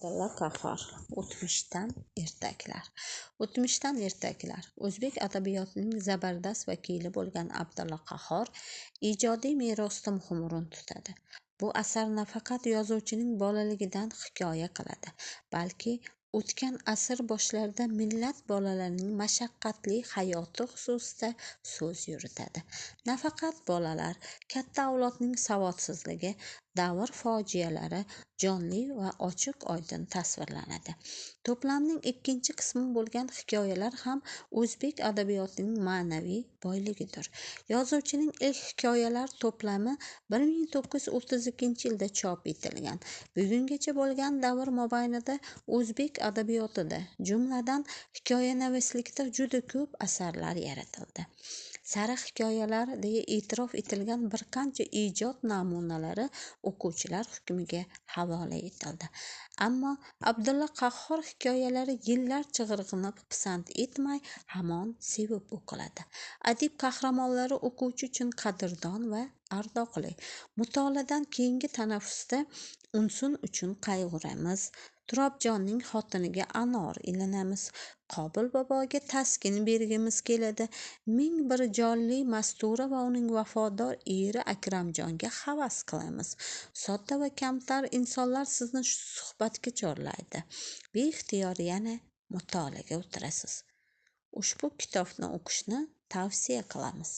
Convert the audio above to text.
Abdulla Qahhor. O'tmishdan ertaklar. O'zbek adabiyotining zabardast vakili bo'lgan Abdulla Qahhor ijodiy merosda muhim o'rin tutadi. Bu asar nafaqat yozuvchining bolaligidan hikoya qiladi, balki o'tgan asr boshlarida millat bolalarining mashaqqatli hayoti xususida so'z yuritadi. Nafaqat bolalar, katta avlodning savodsizligi, davr fojialari jonli va ochiq-oydin tasvirlanadi. To'plamning ikkinchi qismi bo'lgan hikoyalar ham o'zbek adabiyotining ma'naviy boyligidir. Yozuvchining ilk hikoyalar to'plami 1932-yilda chop etilgan. Bugungacha bo'lgan davr mobaynida o'zbek adabiyotida, jumladan hikoyanavislikda juda ko'p asarlar yaratildi. Sara hikoyalar deya e'tirof etilgan bir qancha ijod namunalari o'quvchilar hukmiga havola etildi. Ammo Abdulla Qahhor hikoyalari yillar chig'irg'inib pisand etmay hamon sevib o'qiladi. Adib qahramonlari o'quvchi uchun qadrdon va ardoqli. Mutolaadan keyingi tanaffusda Unsun uchun qayg'uramiz, Turobjonning xotiniga anor ilinamiz, Qobil boboga taskin bergimiz keladi, Ming bir jonli Mastura va uning vafodor eri Akramjonga havas qilamiz. Sodda va kamtar insonlar sizni suhbatga chorlaydi. Beixtiyor yana mutolaaga o'tirasiz. Ushbu kitobni o'qishni tavsiya qilamiz.